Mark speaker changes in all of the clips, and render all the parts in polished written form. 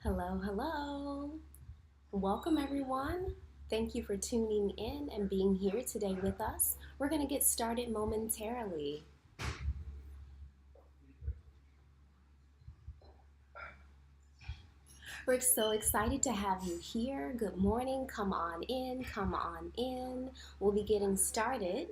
Speaker 1: Hello, hello. Welcome, everyone. Thank you for tuning in and being here today with us. We're going to get started momentarily. We're so excited to have you here. Good morning. Come on in. Come on in. We'll be getting started.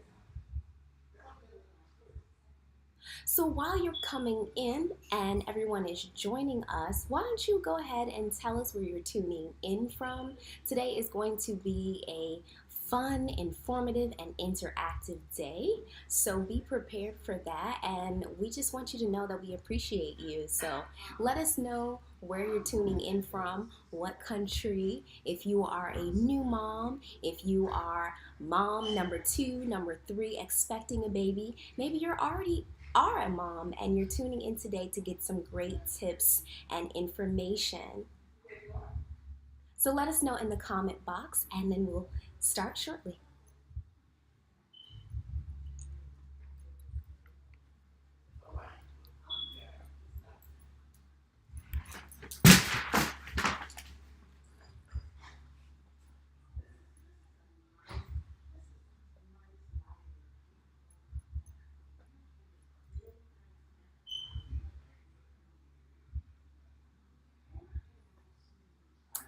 Speaker 1: So while you're coming in and everyone is joining us, why don't you go ahead and tell us where you're tuning in from? Today is going to be a fun, informative, and interactive day. So be prepared for that. And we just want you to know that we appreciate you. So let us know where you're tuning in from, what country, if you are a new mom, if you are mom number 2, number 3, expecting a baby, maybe you're already are a mom and you're tuning in today to get some great tips and information. So let us know in the comment box and then we'll start shortly.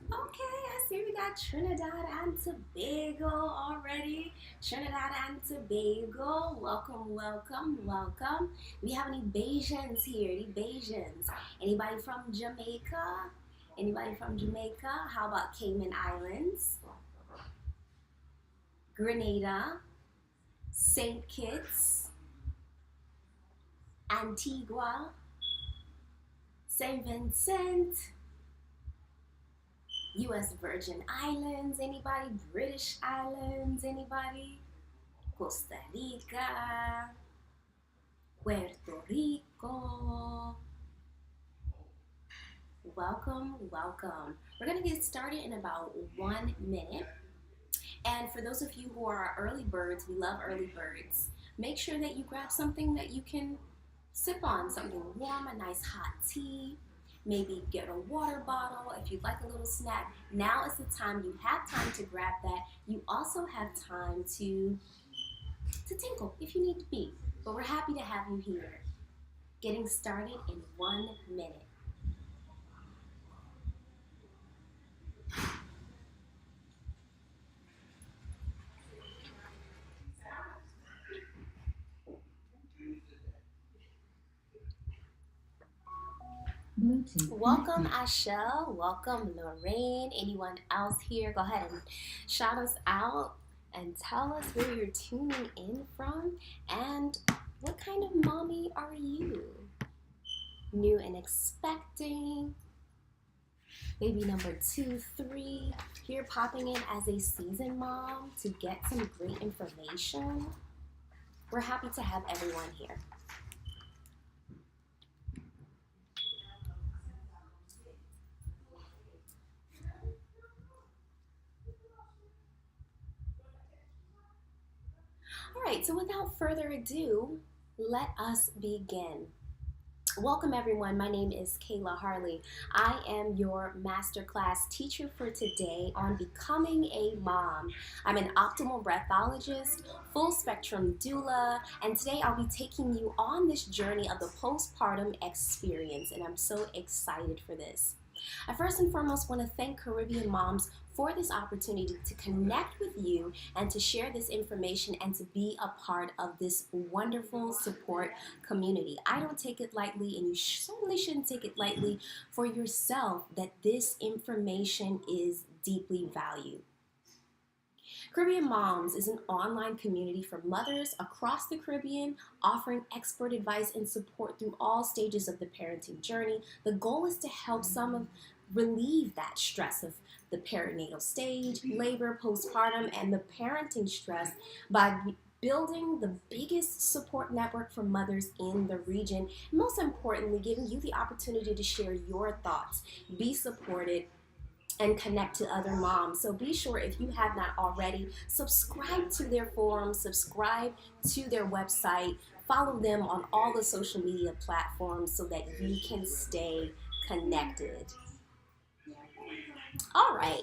Speaker 1: Okay, I see we got Trinidad and Tobago already. Trinidad and Tobago, welcome, welcome, welcome. We have any Bajans here? Any Bajans? Anybody from Jamaica? Anybody from Jamaica? How about Cayman Islands? Grenada? St. Kitts? Antigua? St. Vincent? U.S. Virgin Islands, anybody? British Islands, anybody? Costa Rica, Puerto Rico. Welcome, welcome. We're gonna get started in about 1 minute. And for those of you who are early birds, we love early birds. Make sure that you grab something that you can sip on, something warm, a nice hot tea. Maybe get a water bottle if you'd like a little snack. Now is the time. You have time to grab that. You also have time to tinkle if you need to be. But we're happy to have you here. Getting started in 1 minute. Bluetooth. Welcome, Ashel. Welcome, Lorraine. Anyone else here? Go ahead and shout us out and tell us where you're tuning in from and what kind of mommy are you? New and expecting. Baby number 2, 3. Here popping in as a seasoned mom to get some great information. We're happy to have everyone here. All right, so without further ado, let us begin. Welcome everyone, my name is Kayla Harley. I am your Masterclass teacher for today on becoming a mom. I'm an optimal breathologist, full spectrum doula, and today I'll be taking you on this journey of the postpartum experience, and I'm so excited for this. I first and foremost want to thank Caribbean moms for this opportunity to connect with you and to share this information and to be a part of this wonderful support community. I don't take it lightly, and you certainly shouldn't take it lightly for yourself that this information is deeply valued. Caribbean Moms is an online community for mothers across the Caribbean offering expert advice and support through all stages of the parenting journey. The goal is to help relieve that stress of the perinatal stage, labor, postpartum, and the parenting stress by building the biggest support network for mothers in the region. And most importantly, giving you the opportunity to share your thoughts, be supported, and connect to other moms. So be sure, if you have not already, subscribe to their forums, subscribe to their website, follow them on all the social media platforms so that you can stay connected. All right.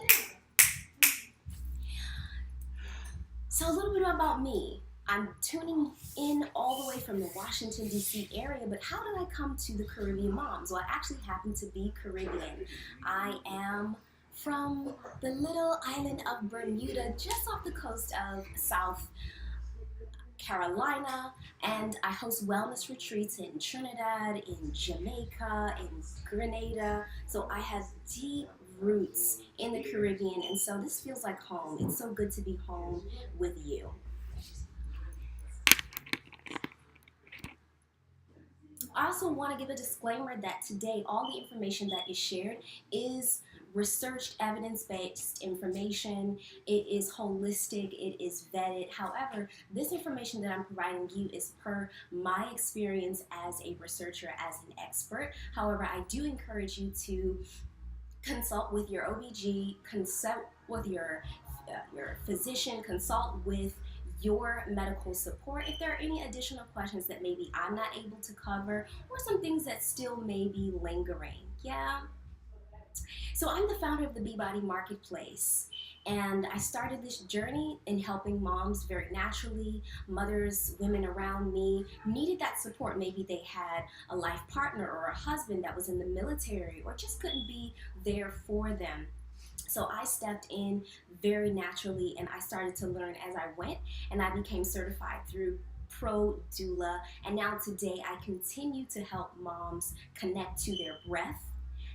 Speaker 1: So a little bit about me. I'm tuning in all the way from the Washington, D.C. area, but how did I come to the Caribbean moms? Well, I actually happen to be Caribbean. I am from the little island of Bermuda, just off the coast of South Carolina, and I host wellness retreats in Trinidad, in Jamaica, in Grenada. So I have deep roots in the Caribbean, and so this feels like home. It's so good to be home with you. I also want to give a disclaimer that today all the information that is shared is researched, evidence-based information. It is holistic, it is vetted. However, this information that I'm providing you is per my experience as a researcher, as an expert. However, I do encourage you to consult with your OBG, consult with your physician, consult with your medical support if there are any additional questions that maybe I'm not able to cover or some things that still may be lingering. Yeah. So I'm the founder of the Beachbody Marketplace, and I started this journey in helping moms very naturally. Mothers, women around me needed that support. Maybe they had a life partner or a husband that was in the military or just couldn't be there for them. So I stepped in very naturally and I started to learn as I went, and I became certified through Pro Doula. And now today I continue to help moms connect to their breath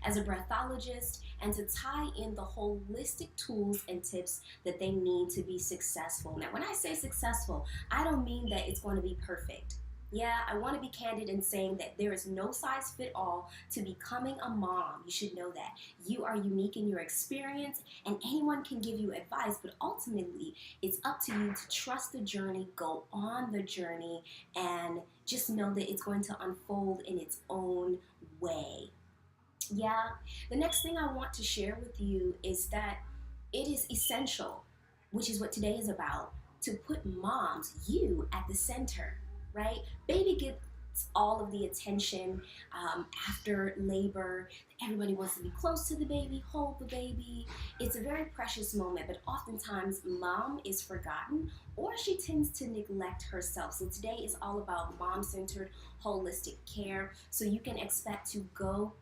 Speaker 1: as a breathologist and to tie in the holistic tools and tips that they need to be successful. Now, when I say successful, I don't mean that it's going to be perfect. Yeah, I want to be candid in saying that there is no size fit all to becoming a mom. You should know that. You are unique in your experience and anyone can give you advice, but ultimately it's up to you to trust the journey, go on the journey, and just know that it's going to unfold in its own way. Yeah, the next thing I want to share with you is that it is essential, which is what today is about, to put moms, you, at the center, right? Baby gets all of the attention after labor. Everybody wants to be close to the baby, hold the baby. It's a very precious moment, but oftentimes mom is forgotten or she tends to neglect herself. So today is all about mom-centered, holistic care. So you can expect to go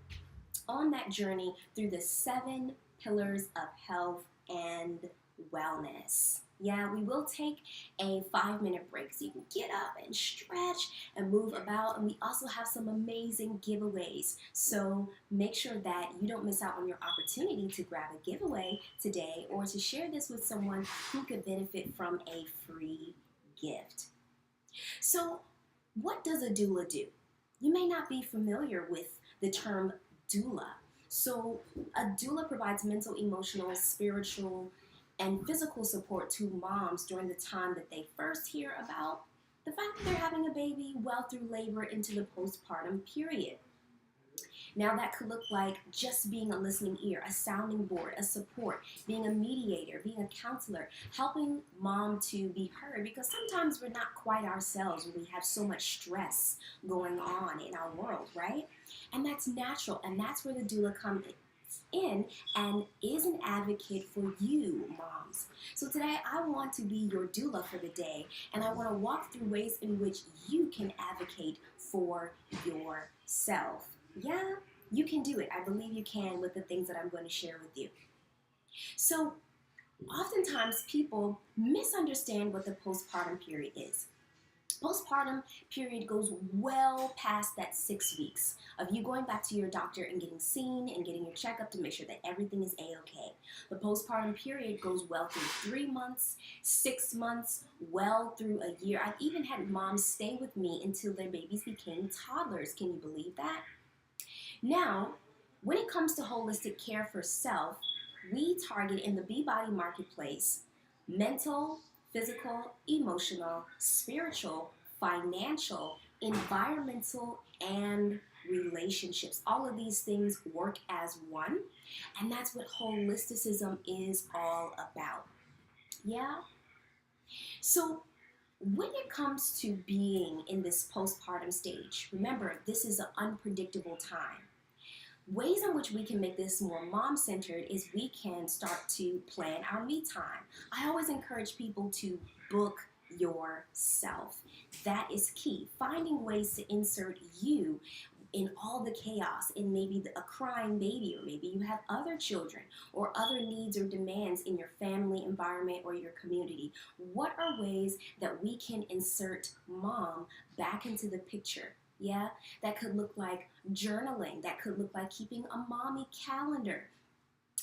Speaker 1: on that journey through the 7 pillars of health and wellness. Yeah, we will take a 5-minute break so you can get up and stretch and move about. And we also have some amazing giveaways. So make sure that you don't miss out on your opportunity to grab a giveaway today or to share this with someone who could benefit from a free gift. So what does a doula do? You may not be familiar with the term doula. So a doula provides mental, emotional, spiritual, and physical support to moms during the time that they first hear about the fact that they're having a baby well through labor into the postpartum period. Now that could look like just being a listening ear, a sounding board, a support, being a mediator, being a counselor, helping mom to be heard, because sometimes we're not quite ourselves when we have so much stress going on in our world, right? And that's natural, and that's where the doula comes in and is an advocate for you, moms. So today I want to be your doula for the day, and I want to walk through ways in which you can advocate for yourself. Yeah, you can do it. I believe you can with the things that I'm going to share with you. So oftentimes people misunderstand what the postpartum period is. Postpartum period goes well past that 6 weeks of you going back to your doctor and getting seen and getting your checkup to make sure that everything is a-okay. The postpartum period goes well through 3 months, 6 months, well through a year. I've even had moms stay with me until their babies became toddlers. Can you believe that? Now, when it comes to holistic care for self, we target in the Beachbody Marketplace mental, physical, emotional, spiritual, financial, environmental, and relationships. All of these things work as one, and that's what holisticism is all about. Yeah? So when it comes to being in this postpartum stage, remember, this is an unpredictable time. Ways in which we can make this more mom-centered is we can start to plan our me time. I always encourage people to book yourself. That is key. Finding ways to insert you in all the chaos, in maybe a crying baby, or maybe you have other children or other needs or demands in your family environment or your community. What are ways that we can insert mom back into the picture? Yeah, that could look like journaling. That could look like keeping a mommy calendar.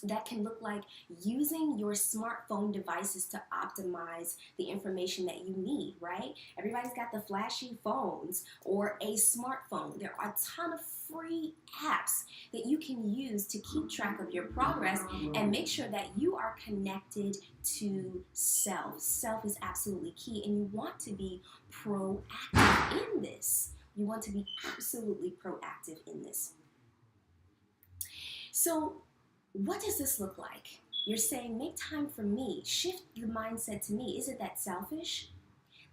Speaker 1: That can look like using your smartphone devices to optimize the information that you need, right? Everybody's got the flashy phones or a smartphone. There are a ton of free apps that you can use to keep track of your progress and make sure that you are connected to self. Self is absolutely key, and you want to be proactive in this. You want to be absolutely proactive in this. So, what does this look like? You're saying, make time for me. Shift the mindset to me. Isn't that selfish?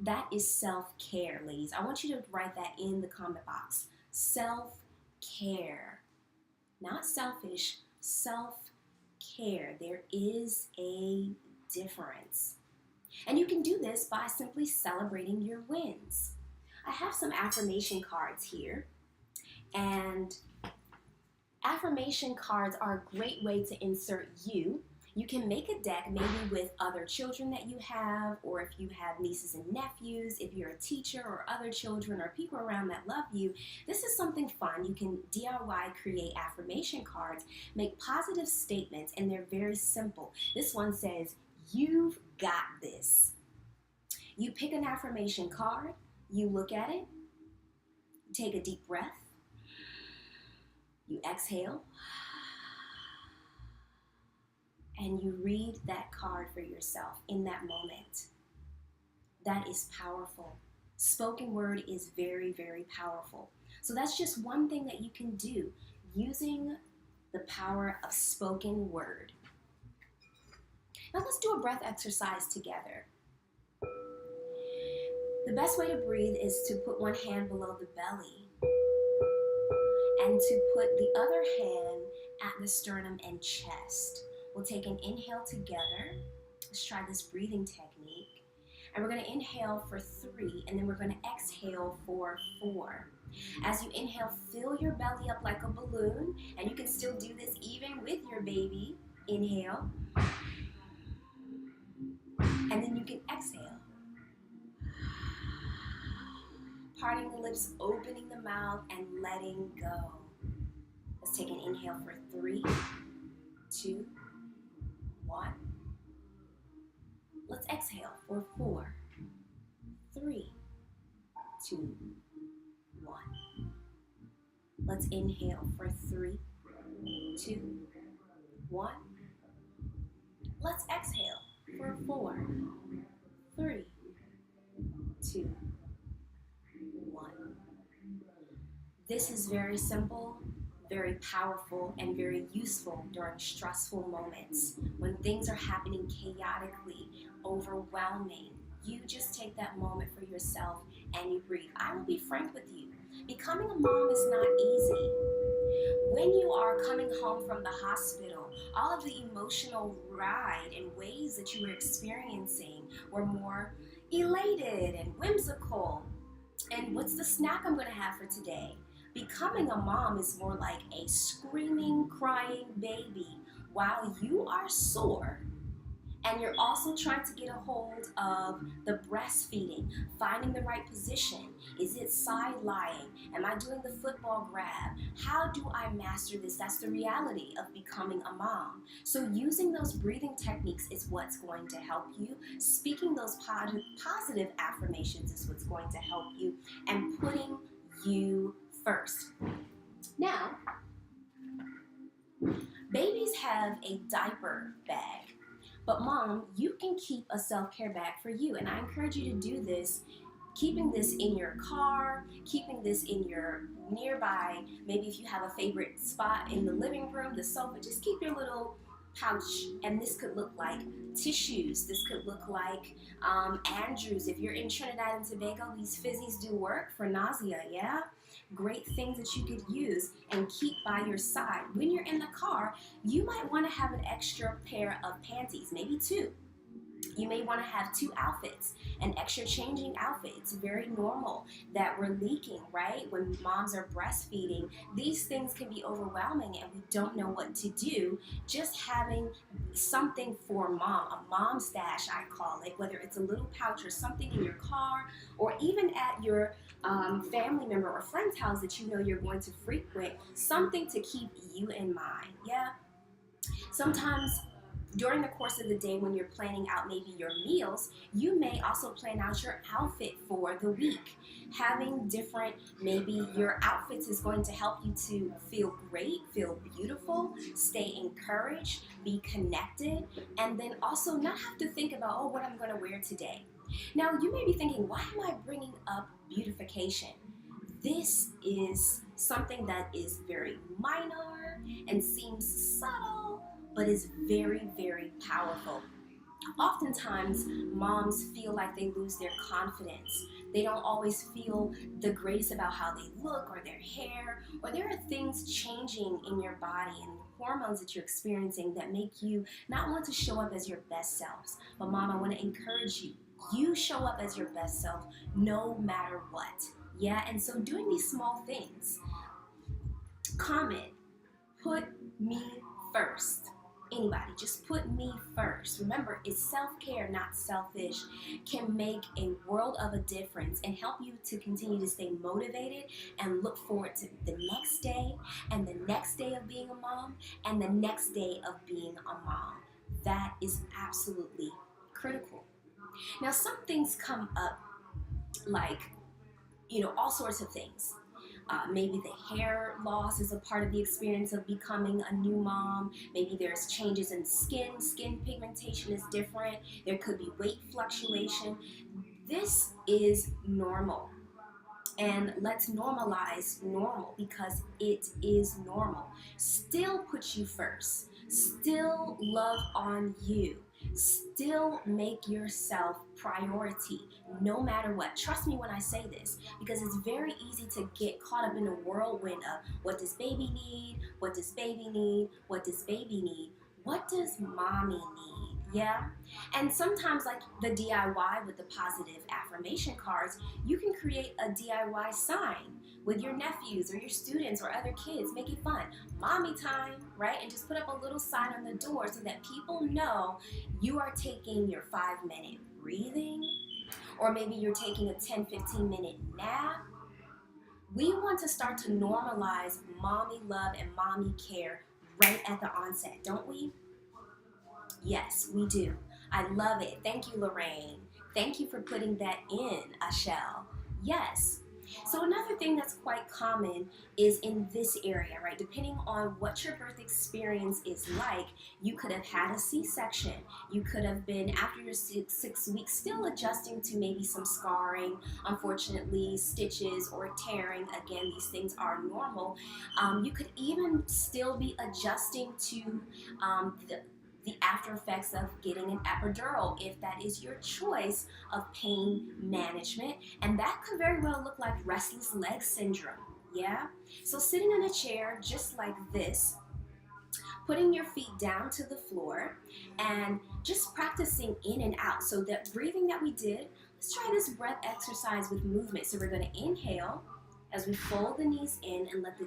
Speaker 1: That is self-care, ladies. I want you to write that in the comment box. Self-care. Not selfish, self-care. There is a difference. And you can do this by simply celebrating your wins. I have some affirmation cards here, and affirmation cards are a great way to insert you. You can make a deck maybe with other children that you have, or if you have nieces and nephews, if you're a teacher or other children or people around that love you. This is something fun. You can DIY create affirmation cards, make positive statements, and they're very simple. This one says, "You've got this." You pick an affirmation card, you look at it, take a deep breath, you exhale, and you read that card for yourself in that moment. That is powerful. Spoken word is very, very powerful. So that's just one thing that you can do using the power of spoken word. Now let's do a breath exercise together. The best way to breathe is to put one hand below the belly and to put the other hand at the sternum and chest. We'll take an inhale together. Let's try this breathing technique. And we're going to inhale for 3, and then we're going to exhale for 4. As you inhale, fill your belly up like a balloon, and you can still do this even with your baby. Inhale. And then you can exhale. Parting the lips, opening the mouth, and letting go. Let's take an inhale for 3, 2, 1. Let's exhale for 4, 3, 2, 1. Let's inhale for 3, 2, 1. Let's exhale for 4, 3, 2, 1. This is very simple, very powerful, and very useful during stressful moments. When things are happening chaotically, overwhelming, you just take that moment for yourself and you breathe. I will be frank with you. Becoming a mom is not easy. When you are coming home from the hospital, all of the emotional ride and waves that you were experiencing were more elated and whimsical. And what's the snack I'm going to have for today? Becoming a mom is more like a screaming, crying baby while you are sore. And you're also trying to get a hold of the breastfeeding, finding the right position. Is it side lying? Am I doing the football grab? How do I master this? That's the reality of becoming a mom. So using those breathing techniques is what's going to help you. Speaking those positive affirmations is what's going to help you. And putting you first. Now, babies have a diaper bag. But mom, you can keep a self-care bag for you. And I encourage you to do this, keeping this in your car, keeping this in your nearby, maybe if you have a favorite spot in the living room, the sofa, just keep your little pouch. And this could look like tissues. This could look like Andrews. If you're in Trinidad and Tobago, these fizzies do work for nausea, yeah? Great things that you could use and keep by your side. When you're in the car, you might want to have an extra pair of panties, maybe two. You may want to have two outfits, an extra changing outfit. It's very normal that we're leaking, right? When moms are breastfeeding, these things can be overwhelming and we don't know what to do. Just having something for mom, a mom stash, I call it, whether it's a little pouch or something in your car or even at your family member or friend's house that you know you're going to frequent, something to keep you in mind, yeah? Sometimes during the course of the day when you're planning out maybe your meals, you may also plan out your outfit for the week. Having different, maybe your outfits is going to help you to feel great, feel beautiful, stay encouraged, be connected, and then also not have to think about, oh, what I'm going to wear today. Now, you may be thinking, why am I bringing up beautification? This is something that is very minor and seems subtle, but is very, very powerful. Oftentimes, moms feel like they lose their confidence. They don't always feel the greatest about how they look or their hair, or there are things changing in your body and hormones that you're experiencing that make you not want to show up as your best selves. But mom, I want to encourage you. You show up as your best self no matter what. Yeah, and so doing these small things, comment, put me first. Anybody, just put me first. Remember, it's self-care, not selfish, can make a world of a difference and help you to continue to stay motivated and look forward to the next day and the next day of being a mom and the next day of being a mom. That is absolutely critical. Now, some things come up like, all sorts of things. Maybe the hair loss is a part of the experience of becoming a new mom. Maybe there's changes in skin. Skin pigmentation is different. There could be weight fluctuation. This is normal. And let's normalize normal because it is normal. Still put you first. Still love on you. Still make yourself priority no matter what. Trust me when I say this, because it's very easy to get caught up in a whirlwind of what does baby need? What does baby need? What does baby need? What does mommy need? Yeah? And sometimes, like the DIY with the positive affirmation cards, you can create a DIY sign with your nephews or your students or other kids. Make it fun. Mommy time, right? And just put up a little sign on the door so that people know you are taking your 5-minute breathing, or maybe you're taking a 10-15-minute nap. We want to start to normalize mommy love and mommy care right at the onset, don't we? Yes, we do. I love it. Thank you, Lorraine. Thank you for putting that in, Ashelle. Yes. So another thing that's quite common is in this area, right? Depending on what your birth experience is like, you could have had a C-section. You could have been, after your 6 weeks, still adjusting to maybe some scarring, unfortunately, stitches or tearing. Again, these things are normal. You could even still be adjusting to the after effects of getting an epidural, if that is your choice of pain management. And that could very well look like restless leg syndrome, yeah? So sitting in a chair just like this, putting your feet down to the floor and just practicing in and out. So that breathing that we did, let's try this breath exercise with movement. So we're going to inhale as we fold the knees in and let the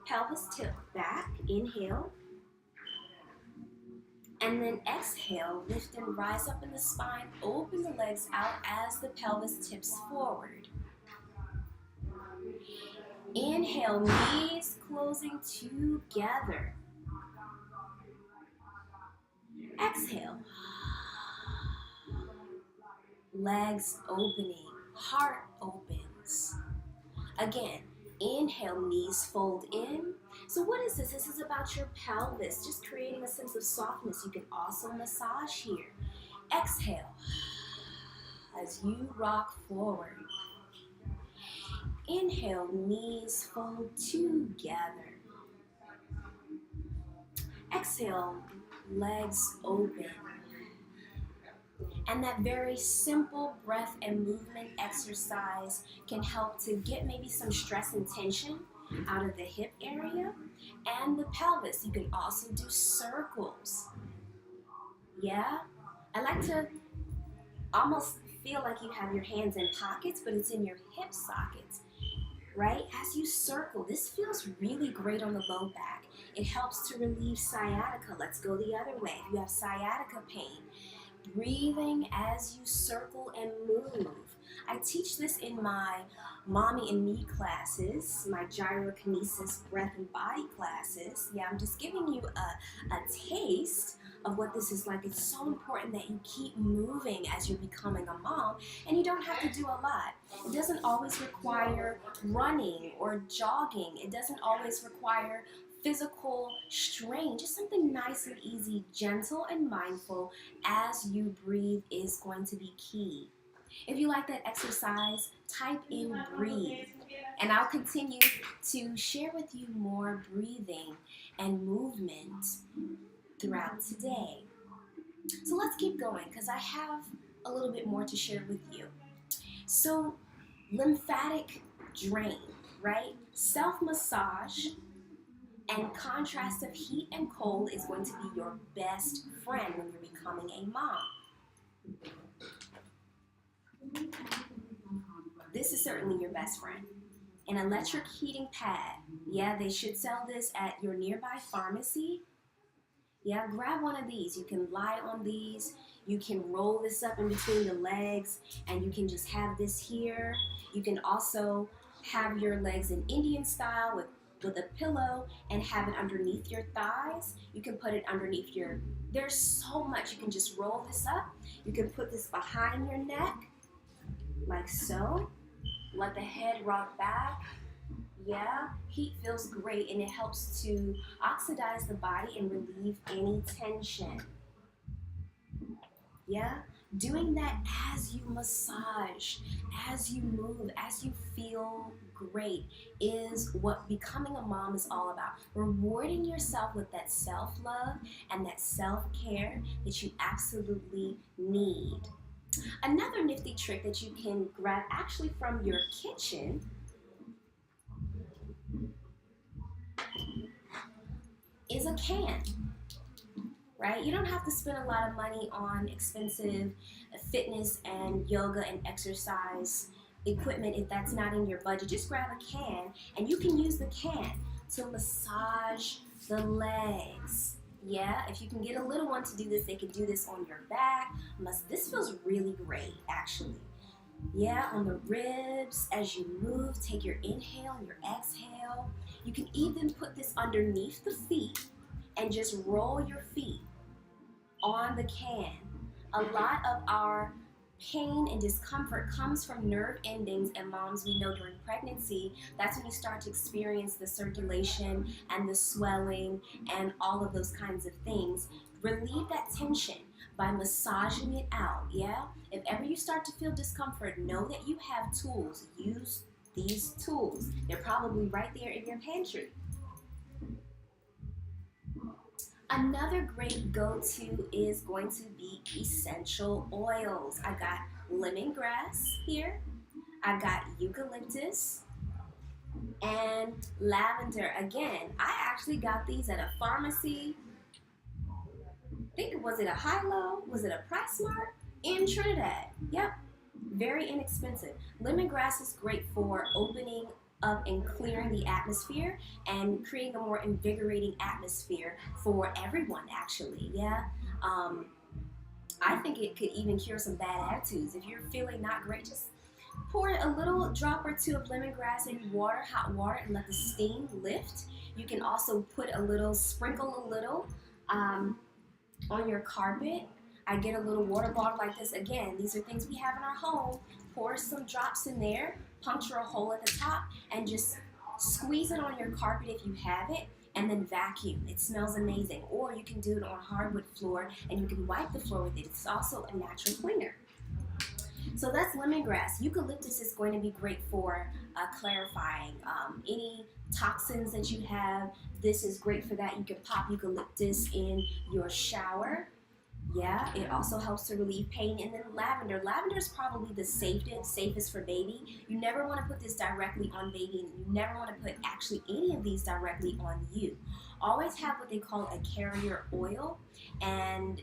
Speaker 1: pelvis tip back. Inhale. And then exhale, lift and rise up in the spine, open the legs out as the pelvis tips forward. Inhale, knees closing together. Exhale. Legs opening, heart opens. Again, inhale, knees fold in. So what is this? This is about your pelvis, just creating a sense of softness. You can also massage here. Exhale as you rock forward. Inhale, knees fold together. Exhale, legs open. And that very simple breath and movement exercise can help to get maybe some stress and tension out of the hip area and the pelvis. You can also do circles. Yeah? I like to almost feel like you have your hands in pockets, but it's in your hip sockets, right? As you circle, this feels really great on the low back. It helps to relieve sciatica. Let's go the other way. If you have sciatica pain, breathing as you circle and move. I teach this in my Mommy and Me classes, my gyrokinesis breath and body classes. Yeah, I'm just giving you a taste of what this is like. It's so important that you keep moving as you're becoming a mom, and you don't have to do a lot. It doesn't always require running or jogging. It doesn't always require physical strain. Just something nice and easy, gentle and mindful as you breathe is going to be key. If you like that exercise, type in breathe, and I'll continue to share with you more breathing and movement throughout today. So let's keep going because I have a little bit more to share with you. So lymphatic drain, right? Self-massage and contrast of heat and cold is going to be your best friend when you're becoming a mom. This is certainly your best friend. An electric heating pad. Yeah, they should sell this at your nearby pharmacy. Yeah, grab one of these. You can lie on these. You can roll this up in between the legs, and you can just have this here. You can also have your legs in Indian style with a pillow and have it underneath your thighs. You can put it underneath there's so much. You can just roll this up. You can put this behind your neck, like so. Let the head rock back. Yeah, heat feels great, and it helps to oxidize the body and relieve any tension. Yeah, doing that as you massage, as you move, as you feel great is what becoming a mom is all about. Rewarding yourself with that self-love and that self-care that you absolutely need. Another nifty trick that you can grab actually from your kitchen is a can, right? You don't have to spend a lot of money on expensive fitness and yoga and exercise equipment if that's not in your budget. Just grab a can, and you can use the can to massage the legs. Yeah, if you can get a little one to do this, they can do this on your back. This feels really great, actually. Yeah, on the ribs, as you move, take your inhale and your exhale. You can even put this underneath the feet and just roll your feet on the can. A lot of our pain and discomfort comes from nerve endings, and moms, we know during pregnancy, that's when you start to experience the circulation and the swelling and all of those kinds of things. Relieve that tension by massaging it out, yeah? If ever you start to feel discomfort, know that you have tools. Use these tools. They're probably right there in your pantry. Another great go-to is going to be essential oils. I got lemongrass here. I got eucalyptus and lavender. Again, I actually got these at a pharmacy. I think, was it a High-Low? Was it a Price Smart? In Trinidad. Yep, very inexpensive. Lemongrass is great for opening up and clearing the atmosphere and creating a more invigorating atmosphere for everyone, actually. Yeah, I think it could even cure some bad attitudes. If you're feeling not great, just pour a little drop or two of lemongrass in water, hot water, and let the steam lift. You can also put sprinkle a little on your carpet. I get a little water bottle like this. Again, these are things we have in our home. Pour some drops in there, puncture a hole at the top, and just squeeze it on your carpet if you have it, and then vacuum. It smells amazing. Or you can do it on hardwood floor, and you can wipe the floor with it. It's also a natural cleaner. So that's lemongrass. Eucalyptus is going to be great for clarifying any toxins that you have. This is great for that. You can pop eucalyptus in your shower. Yeah, it also helps to relieve pain. And then lavender. Lavender is probably the safest for baby. You never want to put this directly on baby, and you never want to put actually any of these directly on you. Always have what they call a carrier oil, and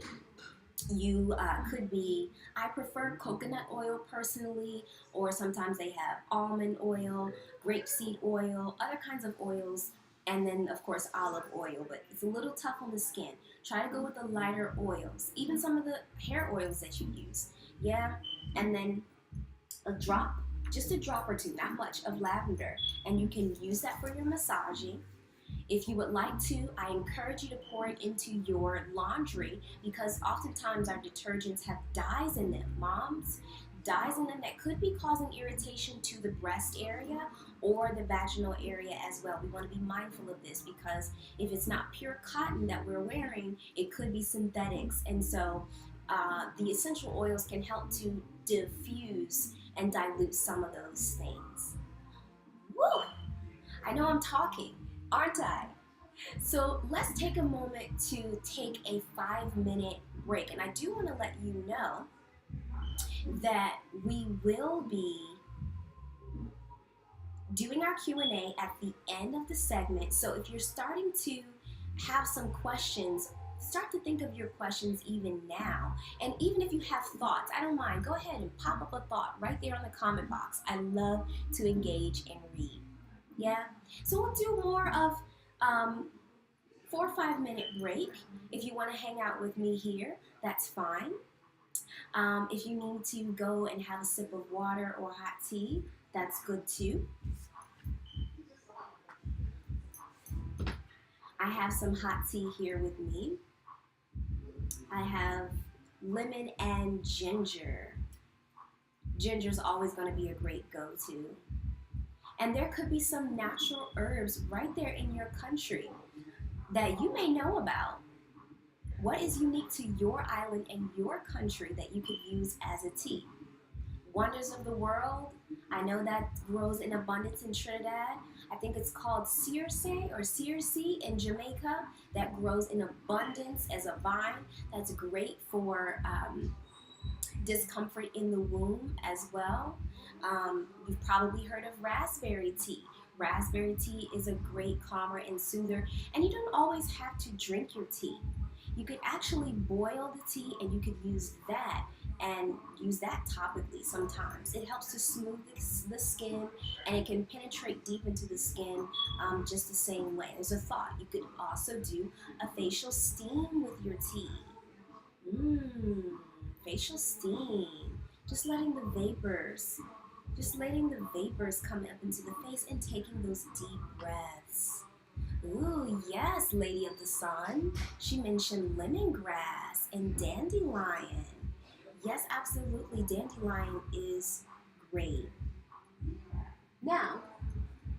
Speaker 1: you could be, I prefer coconut oil personally, or sometimes they have almond oil, grapeseed oil, other kinds of oils, and then of course olive oil, but it's a little tough on the skin. Try to go with the lighter oils, even some of the hair oils that you use. Yeah, and then a drop, just a drop or two, not much, of lavender, and you can use that for your massaging. If you would like to, I encourage you to pour it into your laundry, because oftentimes our detergents have dyes in them. Moms, dyes in them that could be causing irritation to the breast area or the vaginal area as well. We want to be mindful of this, because if it's not pure cotton that we're wearing, it could be synthetics. And so the essential oils can help to diffuse and dilute some of those things. Woo! I know I'm talking, aren't I? So let's take a moment to take a 5-minute break. And I do want to let you know that we will be doing our Q&A at the end of the segment. So if you're starting to have some questions, start to think of your questions even now. And even if you have thoughts, I don't mind. Go ahead and pop up a thought right there on the comment box. I love to engage and read. Yeah? So we'll do more of 4 or 5 minute break. If you want to hang out with me here, that's fine. If you need to go and have a sip of water or hot tea, that's good too. I have some hot tea here with me. I have lemon and ginger. Ginger's always going to be a great go-to. And there could be some natural herbs right there in your country that you may know about. What is unique to your island and your country that you could use as a tea? Wonders of the world, I know that grows in abundance in Trinidad. I think it's called circe or circe in Jamaica, that grows in abundance as a vine. That's great for discomfort in the womb as well. You've probably heard of raspberry tea. Raspberry tea is a great calmer and soother, and you don't always have to drink your tea. You could actually boil the tea, and you could use that topically sometimes. It helps to smooth the skin, and it can penetrate deep into the skin just the same way. There's a thought. You could also do a facial steam with your tea. Facial steam. Just letting the vapors come up into the face and taking those deep breaths. Ooh, yes, Lady of the Sun. She mentioned lemongrass and dandelion. Yes, absolutely, dandelion is great. Now,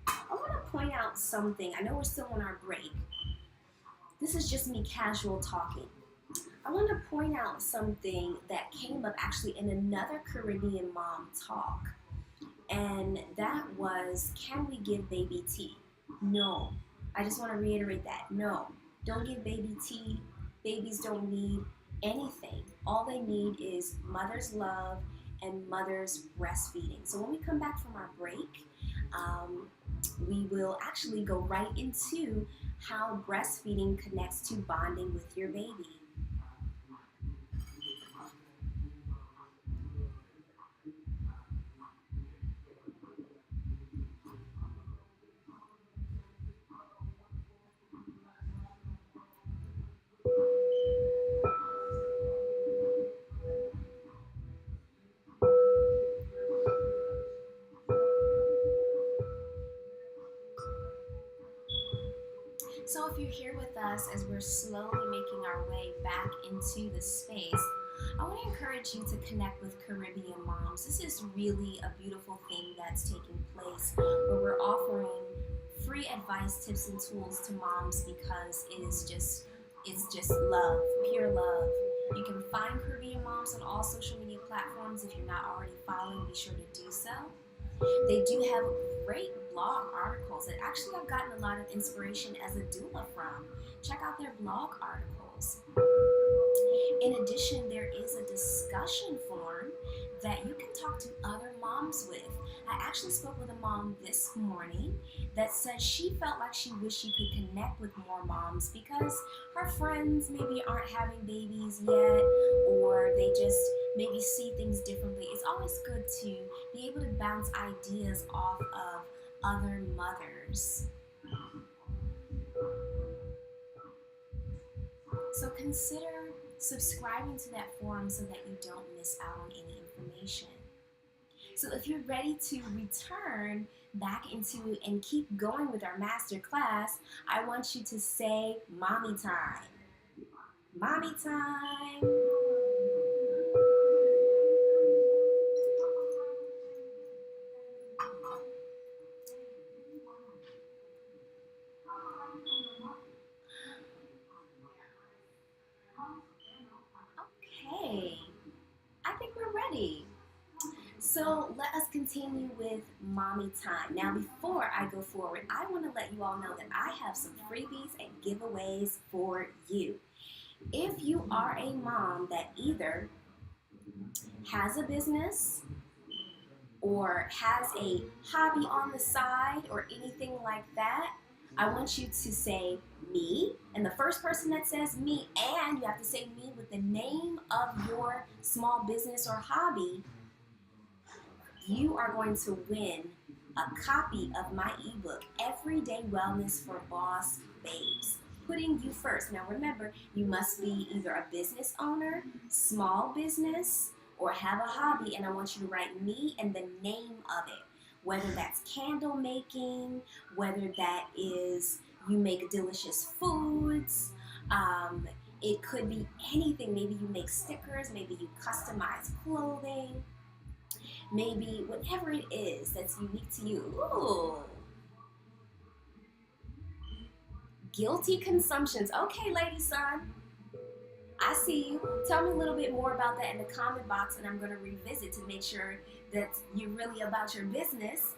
Speaker 1: I want to point out something. I know we're still on our break. This is just me casual talking. I want to point out something that came up actually in another Caribbean mom talk. And that was, can we give baby tea? No. I just want to reiterate that. No. Don't give baby tea. Babies don't need anything. All they need is mother's love and mother's breastfeeding. So when we come back from our break, we will actually go right into how breastfeeding connects to bonding with your baby. So if you're here with us as we're slowly making our way back into the space, I want to encourage you to connect with Caribbean moms. This is really a beautiful thing that's taking place, where we're offering free advice, tips, and tools to moms, because it's just love, pure love. You can find Caribbean moms on all social media platforms. If you're not already following, be sure to do so. They do have great blog articles that actually I've gotten a lot of inspiration as a doula from. Check out their blog articles. In addition, there is a discussion forum that you can talk to other moms with. I actually spoke with a mom this morning that said she felt like she wished she could connect with more moms because her friends maybe aren't having babies yet, or they just maybe see things differently. It's always good to be able to bounce ideas off of other mothers. So consider subscribing to that forum so that you don't miss out on any information. So if you're ready to return back into and keep going with our master class, I want you to say mommy time. Mommy time. Okay, I think we're ready. So let us continue with mommy time. Now, before I go forward, I want to let you all know that I have some freebies and giveaways for you. If you are a mom that either has a business or has a hobby on the side or anything like that, I want you to say me, and the first person that says me, and you have to say me with the name of your small business or hobby, you are going to win a copy of my ebook, Everyday Wellness for Boss Babes, putting you first. Now remember, you must be either a business owner, small business, or have a hobby, and I want you to write me and the name of it. Whether that's candle making, whether that is you make delicious foods, it could be anything. Maybe you make stickers, maybe you customize clothing, maybe whatever it is that's unique to you. Ooh. Guilty consumptions. Okay, Lady Sun, I see you. Tell me a little bit more about that in the comment box, and I'm going to revisit to make sure that you're really about your business.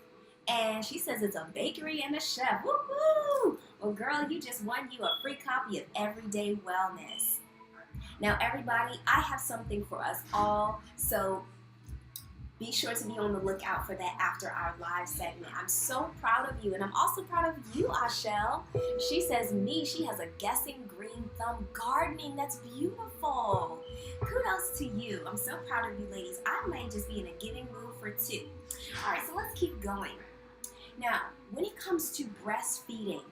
Speaker 1: And she says it's a bakery and a chef. Woo-hoo! Well, girl, you just won you a free copy of Everyday Wellness. Now, everybody, I have something for us all, so be sure to be on the lookout for that after our live segment. I'm so proud of you, and I'm also proud of you, Ashelle. She says me, she has a guessing green thumb gardening. That's beautiful. Kudos to you. I'm so proud of you, ladies. I might just be in a giving mood for two. All right, so let's keep going. Now, when it comes to breastfeeding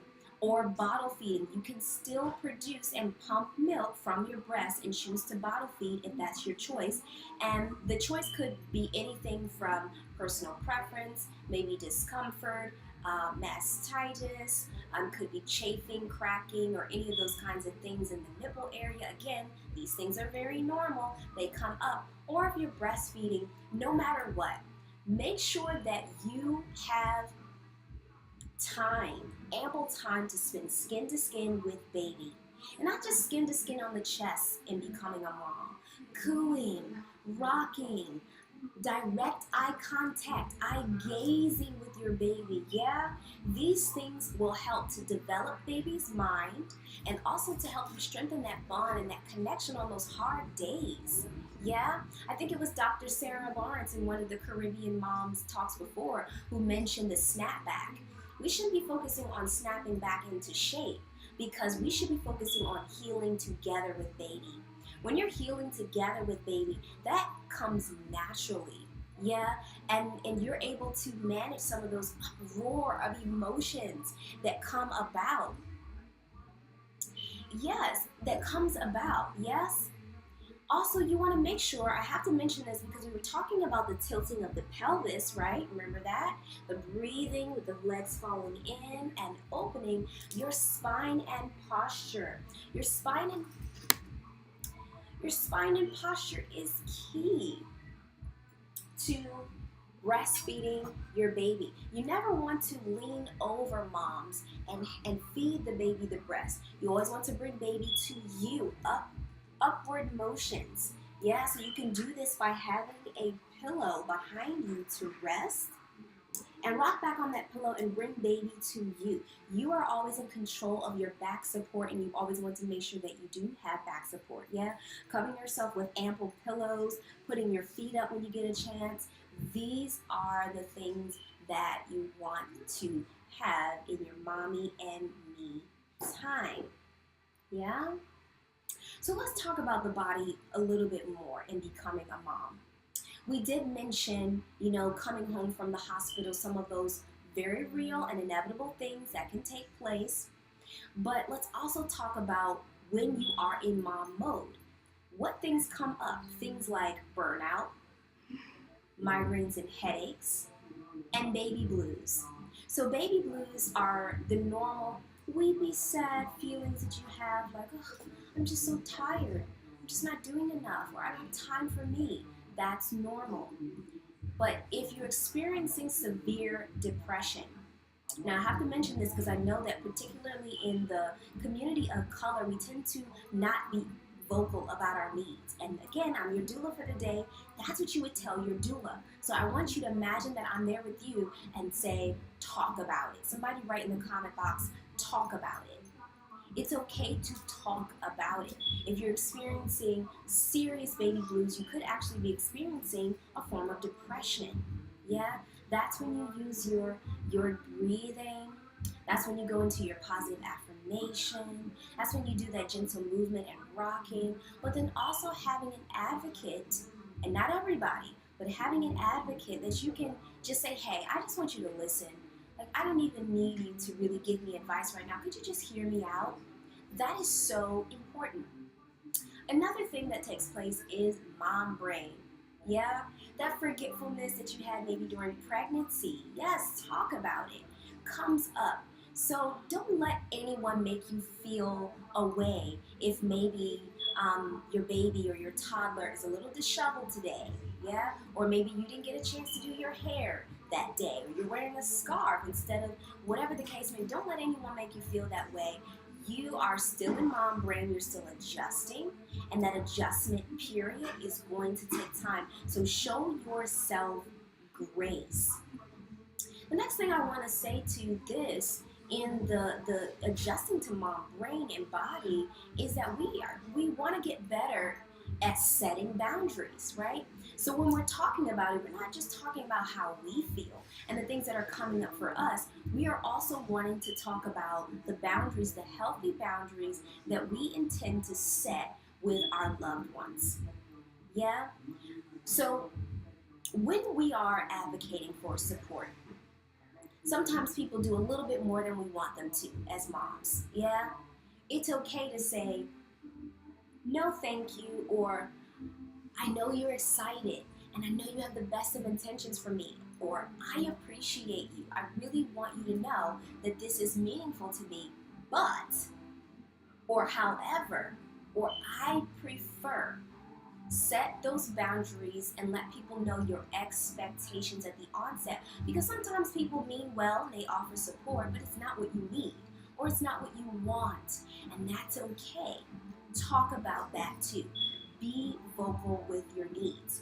Speaker 1: or bottle feeding, you can still produce and pump milk from your breast and choose to bottle feed if that's your choice. And the choice could be anything from personal preference, maybe discomfort, mastitis, could be chafing, cracking, or any of those kinds of things in the nipple area. Again, these things are very normal. They come up. Or if you're breastfeeding, no matter what, make sure that you have time, ample time to spend skin to skin with baby. And not just skin to skin on the chest in becoming a mom. Cooing, rocking, direct eye contact, eye gazing with your baby. Yeah, these things will help to develop baby's mind and also to help you strengthen that bond and that connection on those hard days. Yeah, I think it was Dr. Sarah Lawrence in one of the Caribbean Moms talks before who mentioned the snapback. We shouldn't be focusing on snapping back into shape because we should be focusing on healing together with baby. When you're healing together with baby, that comes naturally, yeah? And you're able to manage some of those roar of emotions that come about. Yes, that comes about, yes? Also, you want to make sure, I have to mention this because we were talking about the tilting of the pelvis, right? Remember that? The breathing with the legs falling in and opening, your spine and posture. Your spine and posture is key to breastfeeding your baby. You never want to lean over, moms, and feed the baby the breast. You always want to bring baby to you, upward motions. Yeah, so you can do this by having a pillow behind you to rest And rock back on that pillow and bring baby to you. You are always in control of your back support, and you always want to make sure that you do have back support. Yeah, covering yourself with ample pillows, putting your feet up when you get a chance. These are the things that you want to have in your mommy and me time. Yeah. So let's talk about the body a little bit more in becoming a mom. We did mention, coming home from the hospital, some of those very real and inevitable things that can take place. But let's also talk about when you are in mom mode. What things come up? Things like burnout, migraines and headaches, and baby blues. So baby blues are the normal weepy, sad feelings that you have, like, oh, I'm just so tired. I'm just not doing enough, or I don't have time for me. That's normal. But if you're experiencing severe depression, now I have to mention this because I know that particularly in the community of color, we tend to not be vocal about our needs. And again, I'm your doula for the day. That's what you would tell your doula. So I want you to imagine that I'm there with you and say, talk about it. Somebody write in the comment box, talk about it. It's okay to talk about it. If you're experiencing serious baby blues, you could actually be experiencing a form of depression. Yeah, that's when you use your breathing. That's when you go into your positive affirmation. That's when you do that gentle movement and rocking. But then also having an advocate, and not everybody, but having an advocate that you can just say, hey, I just want you to listen. Like, I don't even need you to really give me advice right now. Could you just hear me out? That is so important. Another thing that takes place is mom brain. Yeah, that forgetfulness that you had maybe during pregnancy. Yes, talk about it. Comes up. So don't let anyone make you feel away if maybe your baby or your toddler is a little disheveled today. Yeah, or maybe you didn't get a chance to do your hair that day, or you're wearing a scarf instead of whatever the case may be. Don't let anyone make you feel that way. You are still in mom brain, you're still adjusting, and that adjustment period is going to take time. So show yourself grace. The next thing I want to say to this in the adjusting to mom brain and body is that we want to get better at setting boundaries, right? So when we're talking about it, we're not just talking about how we feel and the things that are coming up for us. We are also wanting to talk about the boundaries, the healthy boundaries that we intend to set with our loved ones. Yeah? So when we are advocating for support, sometimes people do a little bit more than we want them to as moms. Yeah? It's okay to say, no thank you, or I know you're excited and I know you have the best of intentions for me, or I appreciate you. I really want you to know that this is meaningful to me, but, or however, or I prefer. Set those boundaries and let people know your expectations at the onset, because sometimes people mean well and they offer support, but it's not what you need or it's not what you want, and that's okay. Talk about that too. Be vocal with your needs.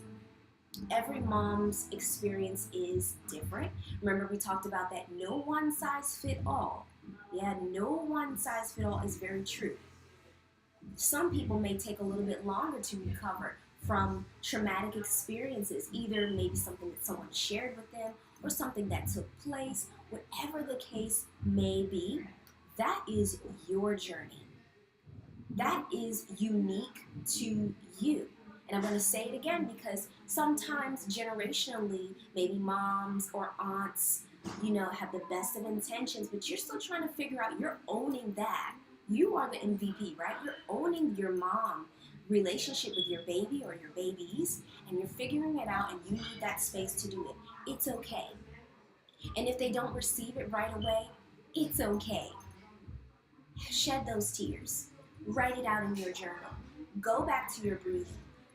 Speaker 1: Every mom's experience is different. Remember, we talked about that no one size fit all. Yeah, no one size fit all is very true. Some people may take a little bit longer to recover from traumatic experiences, either maybe something that someone shared with them or something that took place. Whatever the case may be, that is your journey. That is unique to you. And I'm going to say it again because sometimes generationally, maybe moms or aunts, have the best of intentions, but you're still trying to figure out, you're owning that. You are the MVP, right? You're owning your mom relationship with your baby or your babies, and you're figuring it out, and you need that space to do it. It's okay. And if they don't receive it right away, it's okay. Shed those tears. Write it out in your journal. Go back to your breathing.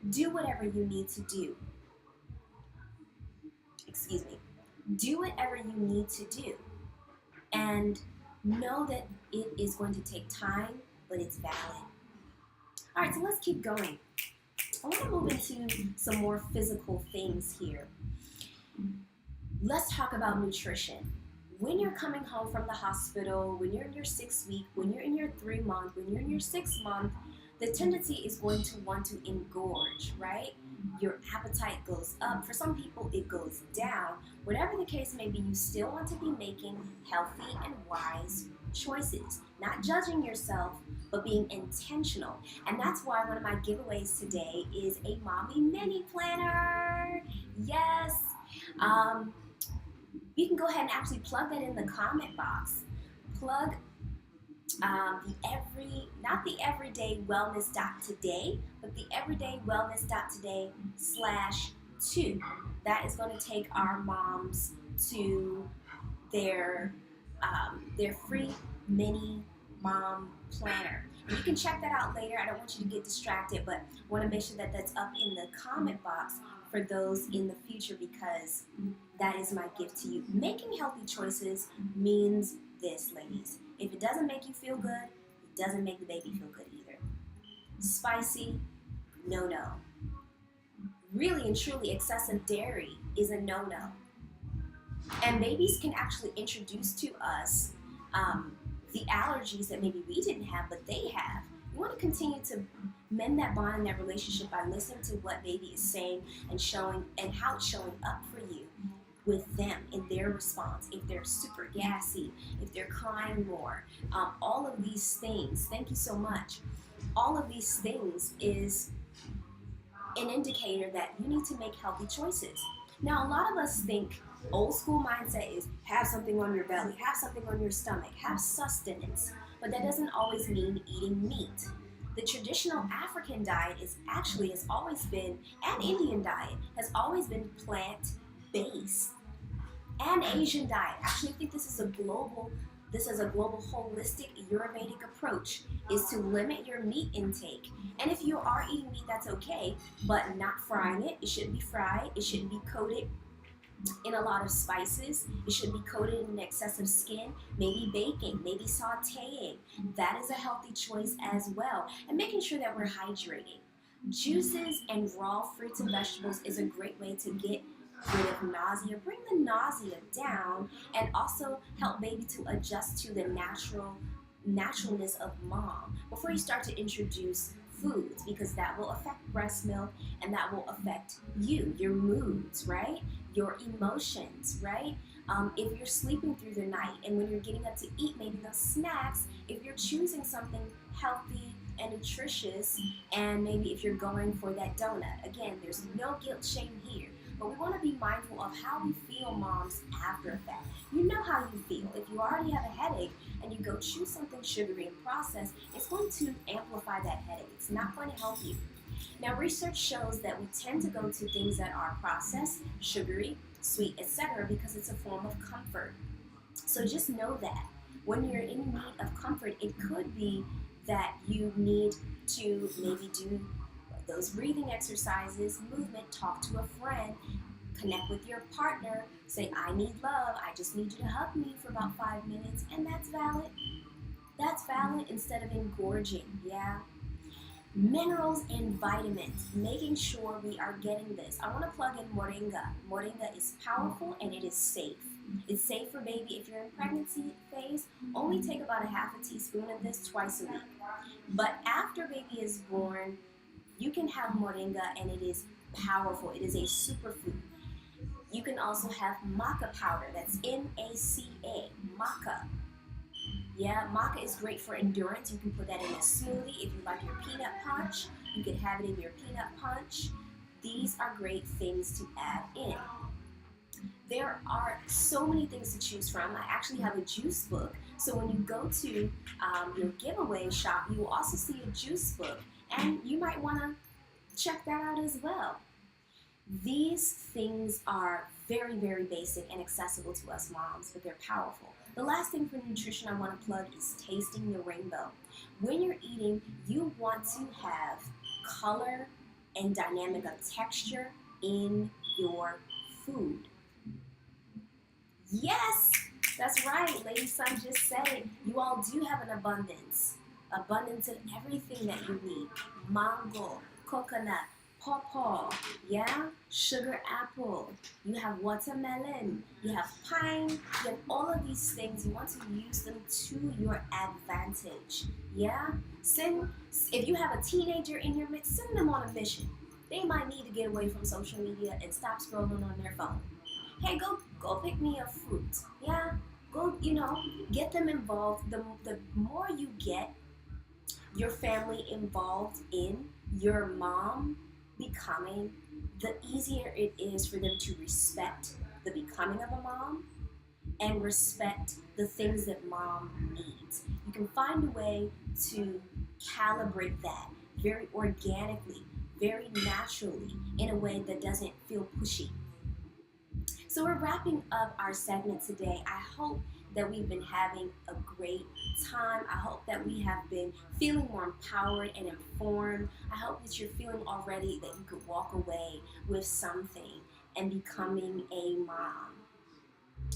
Speaker 1: Do whatever you need to do. Do whatever you need to do. And know that it is going to take time, but it's valid. All right, so let's keep going. I want to move into some more physical things here. Let's talk about nutrition. When you're coming home from the hospital, when you're in your 6 week, when you're in your 3 month, when you're in your 6 month, the tendency is going to want to engorge, right? Your appetite goes up. For some people, it goes down. Whatever the case may be, you still want to be making healthy and wise choices. Not judging yourself, but being intentional. And that's why one of my giveaways today is a mommy mini planner. Yes. You can go ahead and actually plug that in the comment box. Plug not the everyday wellness today, but the everyday wellness today/2. That is going to take our moms to their free mini mom planner. And you can check that out later. I don't want you to get distracted, but want to make sure that that's up in the comment box for those in the future, because that is my gift to you. Making healthy choices means this, ladies. If it doesn't make you feel good, it doesn't make the baby feel good either. Spicy, no. Really and truly, excessive dairy is a no. And babies can actually introduce to us the allergies that maybe we didn't have, but they have. You want to continue to mend that bond and that relationship by listening to what baby is saying and showing, and how it's showing up for you with them in their response. If they're super gassy, if they're crying more, all of these things, thank you so much. All of these things is an indicator that you need to make healthy choices. Now, a lot of us think old school mindset is have something on your belly, have something on your stomach, have sustenance. But that doesn't always mean eating meat. The traditional African diet has always been, and Indian diet has always been plant-based. And Asian diet. Actually, I think this is a global holistic Ayurvedic approach, is to limit your meat intake. And if you are eating meat, that's okay, but not frying it. It shouldn't be fried. It shouldn't be coated in a lot of spices. It shouldn't be coated in excessive skin. Maybe baking, maybe sauteing. That is a healthy choice as well. And making sure that we're hydrating. Juices and raw fruits and vegetables is a great way to get rid of nausea, bring the nausea down, and also help baby to adjust to the naturalness of mom before you start to introduce foods, because that will affect breast milk and that will affect you, your moods, right? Your emotions, right? If you're sleeping through the night and when you're getting up to eat maybe those snacks, if you're choosing something healthy and nutritious, and maybe if you're going for that donut, again, there's no guilt, shame here. But we want to be mindful of how we feel, moms, after a fact. You know how you feel. If you already have a headache and you go choose something sugary and processed, it's going to amplify that headache. It's not going to help you. Now, research shows that we tend to go to things that are processed, sugary, sweet, etc., because it's a form of comfort. So just know that when you're in need of comfort, it could be that you need to maybe do those breathing exercises, movement, talk to a friend, connect with your partner, say, I need love, I just need you to hug me for about 5 minutes, and that's valid. That's valid instead of engorging, yeah? Minerals and vitamins, making sure we are getting this. I want to plug in moringa. Moringa is powerful and it is safe. It's safe for baby if you're in pregnancy phase. Only take about a half a teaspoon of this twice a week. But after baby is born, you can have moringa and it is powerful. It is a superfood. You can also have maca powder. That's M-A-C-A, maca. Yeah, maca is great for endurance. You can put that in a smoothie. If you like your peanut punch, you can have it in your peanut punch. These are great things to add in. There are so many things to choose from. I actually have a juice book. So when you go to your giveaway shop, you will also see a juice book. And you might want to check that out as well. These things are very, very basic and accessible to us moms, but they're powerful. The last thing for nutrition I want to plug is tasting the rainbow. When you're eating, you want to have color and dynamic of texture in your food. Yes, that's right. Lady Sun just said it. You all do have an abundance of everything that you need. Mango, coconut, pawpaw, yeah, sugar apple, you have watermelon, you have pine, you have all of these things. You want to use them to your advantage, yeah. If you have a teenager in your midst, send them on a mission. They might need to get away from social media and stop scrolling on their phone. Hey, go pick me a fruit, yeah. Go, get them involved. The more you get your family involved in your mom becoming, the easier it is for them to respect the becoming of a mom and respect the things that mom needs. You can find a way to calibrate that very organically, very naturally, in a way that doesn't feel pushy. So we're wrapping up our segment today. I hope that we've been having a great time. I hope that we have been feeling more empowered and informed. I hope that you're feeling already that you could walk away with something and becoming a mom.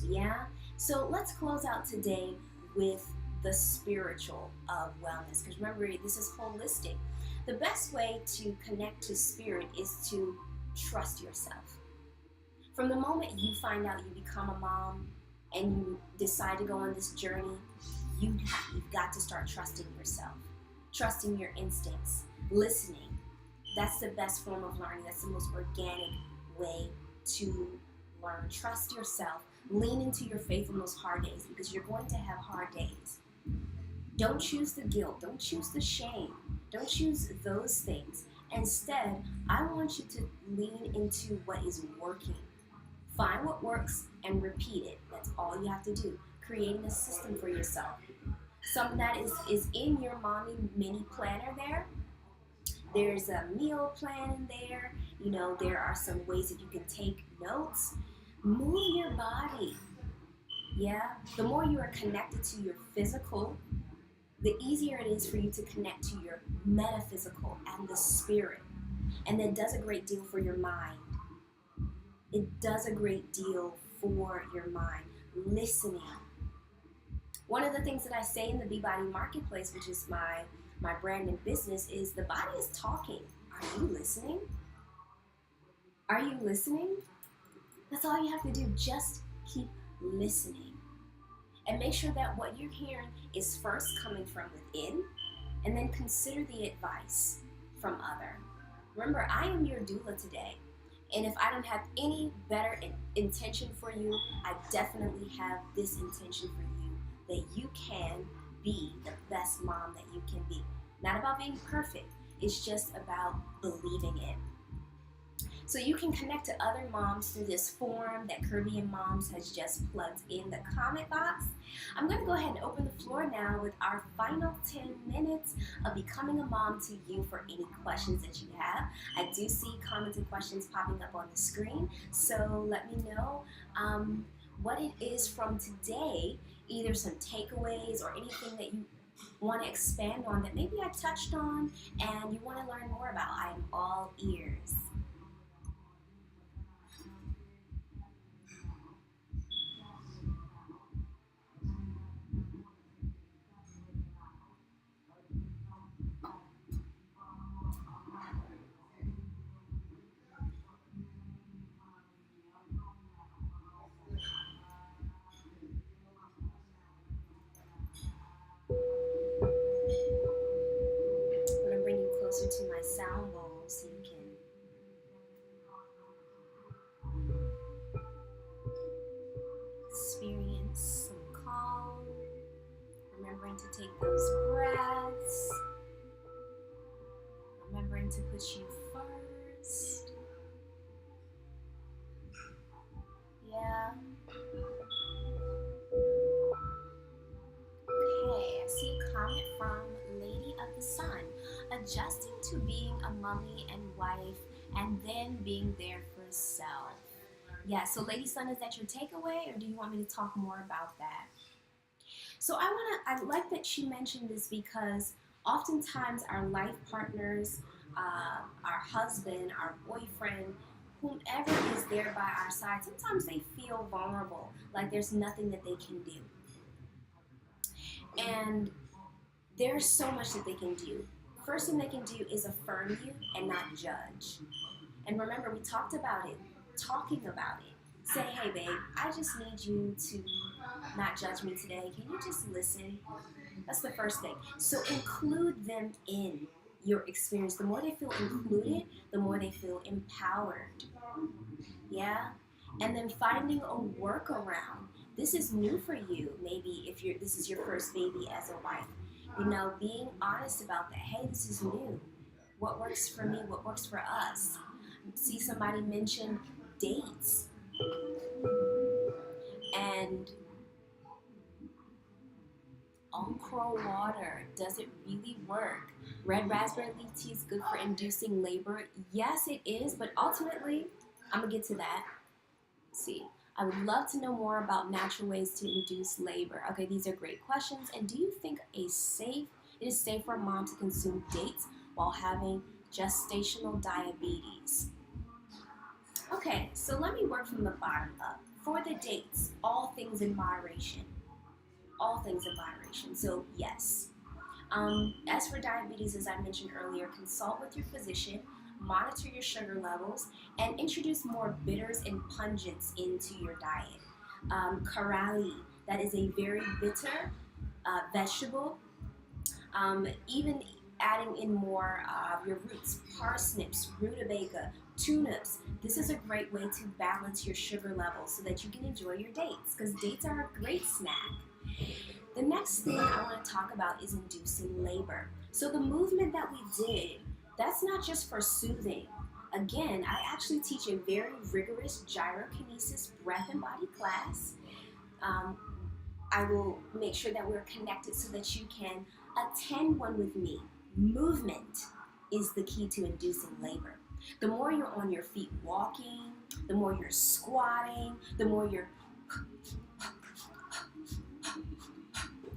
Speaker 1: Yeah? So let's close out today with the spiritual of wellness. Because remember, this is holistic. The best way to connect to spirit is to trust yourself. From the moment you find out you become a mom and you decide to go on this journey, you've got to start trusting yourself, trusting your instincts, listening. That's the best form of learning. That's the most organic way to learn. Trust yourself. Lean into your faith on those hard days, because you're going to have hard days. Don't choose the guilt. Don't choose the shame. Don't choose those things. Instead, I want you to lean into what is working. Find what works and repeat it. That's all you have to do. Creating a system for yourself. Some of that is in your mommy mini planner there. There's a meal plan in there. There are some ways that you can take notes. Move your body. Yeah? The more you are connected to your physical, the easier it is for you to connect to your metaphysical and the spirit. And that does a great deal for your mind. It does a great deal for your mind. Listening. One of the things that I say in the Be-Body Marketplace, which is my brand and business, is the body is talking. Are you listening? Are you listening? That's all you have to do. Just keep listening. And make sure that what you're hearing is first coming from within, and then consider the advice from other. Remember, I am your doula today. And if I don't have any better intention for you, I definitely have this intention for you, that you can be the best mom that you can be. Not about being perfect. It's just about believing it. So you can connect to other moms through this form that Caribbean Moms has just plugged in the comment box. I'm going to go ahead and open the floor now with our final 10 minutes of becoming a mom to you for any questions that you have. I do see comments and questions popping up on the screen, so let me know what it is from today, either some takeaways or anything that you want to expand on that maybe I touched on and you want to learn more about. I am all ears. I'm going to bring you closer to my sound bowl so you can experience some calm. Remembering to take those breaths. Remembering to put you first. Yeah. Okay, I see a comment from Lady of the Sun. Adjusting to being a mommy and wife and then being there for self. Yeah, so Lady Sun, is that your takeaway, or do you want me to talk more about that? So I like that she mentioned this, because oftentimes our life partners, our husband, our boyfriend, whomever is there by our side, sometimes they feel vulnerable, like there's nothing that they can do. And there's so much that they can do. first thing they can do is affirm you and not judge. And remember, we talked about it, talking about it. Say, hey babe, I just need you to not judge me today. Can you just listen? That's the first thing. So include them in your experience. The more they feel included, the more they feel empowered. Yeah? And then finding a workaround. This is new for you. Maybe if this is your first baby as a wife. You know, being honest about that. Hey, this is new. What works for me? What works for us? See somebody mention dates. And okra water, does it really work? Red raspberry leaf tea is good for inducing labor. Yes, it is, but ultimately, I'm going to get to that. Let's see. I would love to know more about natural ways to induce labor. Okay, these are great questions. And do you think it is safe for a mom to consume dates while having gestational diabetes? Okay, so let me work from the bottom up. For the dates, all things in moderation. All things in moderation. So yes. As for diabetes, as I mentioned earlier, consult with your physician, monitor your sugar levels, and introduce more bitters and pungents into your diet. Karali, that is a very bitter vegetable. Even adding in more of your roots, parsnips, rutabaga, tulips. This is a great way to balance your sugar levels so that you can enjoy your dates, because dates are a great snack. The next thing I want to talk about is inducing labor. So the movement that we did, that's not just for soothing. Again, I actually teach a very rigorous gyrokinesis breath and body class. I will make sure that we're connected so that you can attend one with me. Movement is the key to inducing labor. The more you're on your feet walking, the more you're squatting, the more you're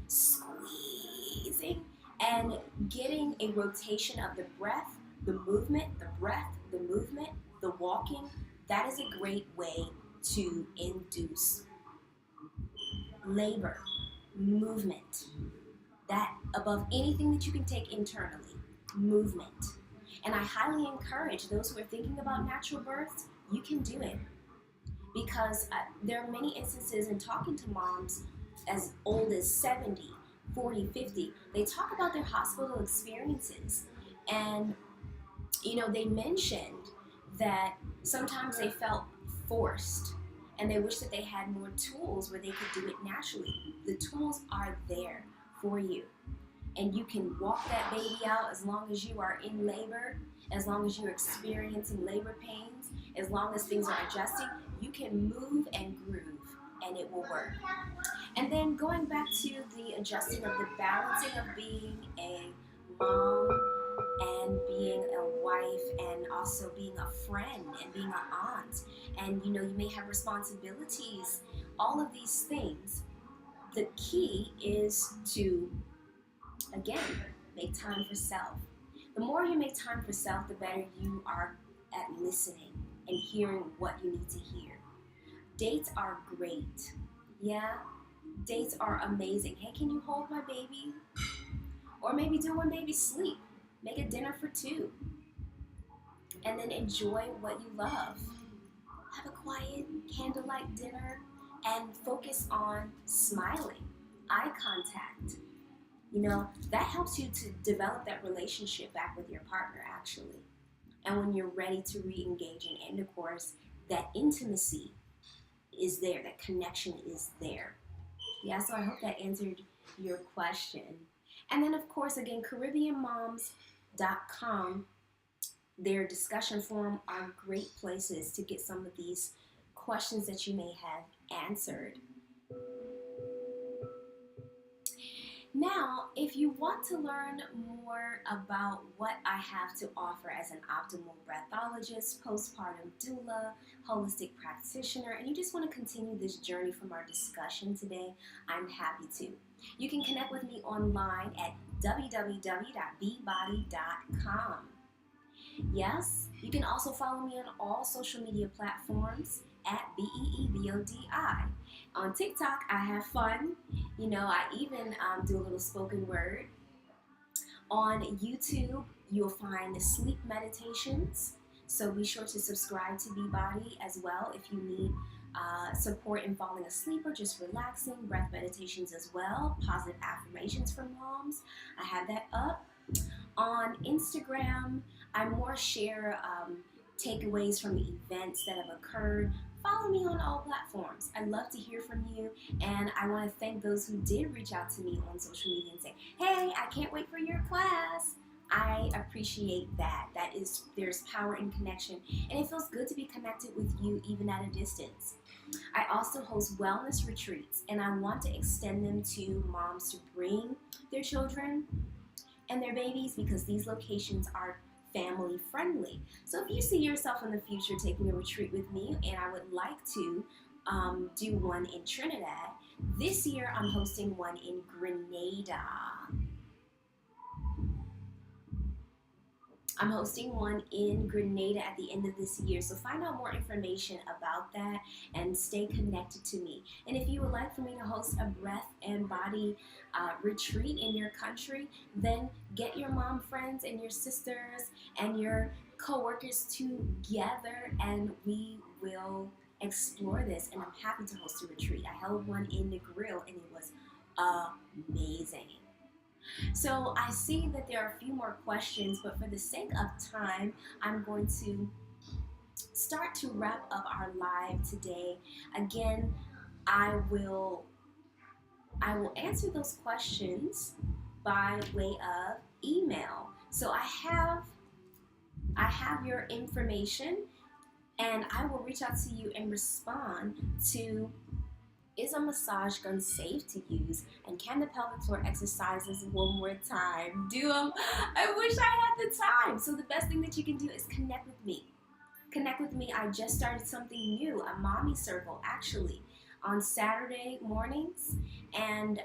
Speaker 1: squeezing and getting a rotation of the breath, the movement, the breath, the movement, the walking, that is a great way to induce labor, movement. That above anything that you can take internally, movement. And I highly encourage those who are thinking about natural births, you can do it. Because there are many instances in talking to moms as old as 70, 40, 50, they talk about their hospital experiences. And, you know, they mentioned that sometimes they felt forced and they wish that they had more tools where they could do it naturally. The tools are there for you. And you can walk that baby out as long as you are in labor, as long as you're experiencing labor pains, as long as things are adjusting, you can move and groove and it will work. And then going back to the adjusting of the balancing of being a mom and being a wife and also being a friend and being an aunt, and you know, you may have responsibilities, all of these things. The key is to, again, make time for self. The more you make time for self, the better you are at listening and hearing what you need to hear. Dates are great. Yeah, dates are amazing. Hey, can you hold my baby? Or maybe do when baby sleep. Make a dinner for two. And then enjoy what you love. Have a quiet candlelight dinner and focus on smiling, eye contact. You know, that helps you to develop that relationship back with your partner, actually. And when you're ready to re-engage in intercourse, that intimacy is there, that connection is there. Yeah, so I hope that answered your question. And then, of course, again, CaribbeanMoms.com, their discussion forum are great places to get some of these questions that you may have answered. Now, if you want to learn more about what I have to offer as an optimal breathologist, postpartum doula, holistic practitioner, and you just want to continue this journey from our discussion today, I'm happy to. You can connect with me online at www.beebody.com. Yes, you can also follow me on all social media platforms at BEEBODI. On TikTok, I have fun. You know, I even do a little spoken word. On YouTube, you'll find the sleep meditations. So be sure to subscribe to Beebody as well if you need support in falling asleep or just relaxing. Breath meditations as well. Positive affirmations for moms. I have that up. On Instagram, I more share takeaways from the events that have occurred. Follow me on all platforms. I love to hear from you, and I want to thank those who did reach out to me on social media and say, hey, I can't wait for your class. I appreciate that. There's power in connection, and it feels good to be connected with you even at a distance. I also host wellness retreats, and I want to extend them to moms to bring their children and their babies because these locations are family friendly. So if you see yourself in the future taking a retreat with me, and I would like to do one in Trinidad, this year I'm hosting one in Grenada. I'm hosting one in Grenada at the end of this year, so find out more information about that and stay connected to me. And if you would like for me to host a breath and body retreat in your country, then get your mom friends and your sisters and your coworkers together and we will explore this. And I'm happy to host a retreat. I held one in the grill and it was amazing. So I see that there are a few more questions, but for the sake of time, I'm going to start to wrap up our live today. Again, I will answer those questions by way of email. So I have your information, and I will reach out to you and respond to: is a massage gun safe to use? And can the pelvic floor exercises one more time? Do them. I wish I had the time. So the best thing that you can do is connect with me. Connect with me. I just started something new, a mommy circle, actually, on Saturday mornings. And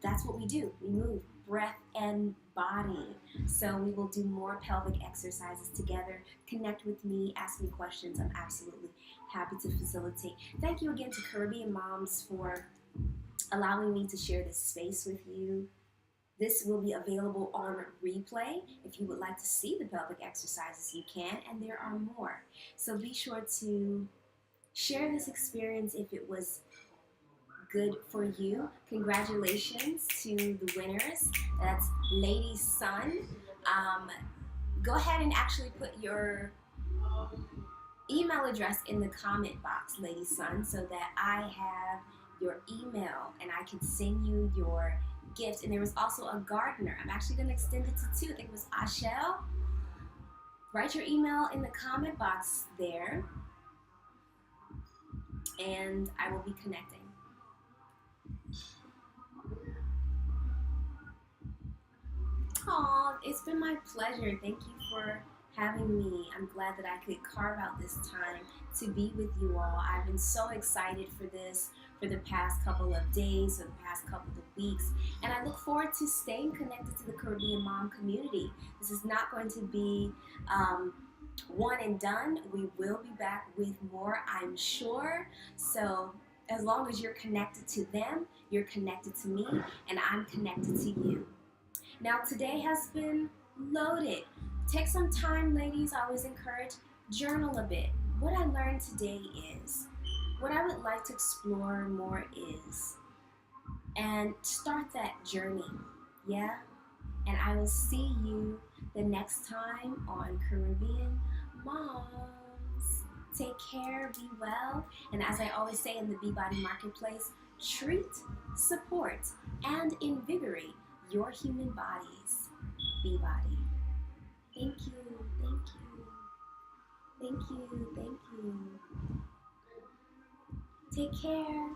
Speaker 1: that's what we do. We move breath and body. So we will do more pelvic exercises together. Connect with me. Ask me questions. I'm absolutely happy to facilitate. Thank you again to Caribbean Moms for allowing me to share this space with you. This will be available on replay. If you would like to see the pelvic exercises, you can, and there are more. So be sure to share this experience if it was good for you. Congratulations to the winners. That's Lady's Son. Go ahead and actually put your email address in the comment box, Lady's Son, so that I have your email and I can send you your gift. And there was also a gardener. I'm actually going to extend it to two. I think it was Ashel. Write your email in the comment box there, and I will be connecting. Aw, it's been my pleasure. Thank you for having me. I'm glad that I could carve out this time to be with you all. I've been so excited for this for the past couple of days, for the past couple of weeks, and I look forward to staying connected to the Caribbean Mom community. This is not going to be one and done. We will be back with more, I'm sure. So as long as you're connected to them, you're connected to me, and I'm connected to you. Now, today has been loaded. Take some time, ladies. I always encourage, journal a bit. What I learned today is, what I would like to explore more is, and start that journey, yeah? And I will see you the next time on Caribbean Moms. Take care, be well, and as I always say in the Beebody Marketplace, treat, support, and invigorate your human bodies. Beebody. Thank you, thank you, thank you, thank you. Take care.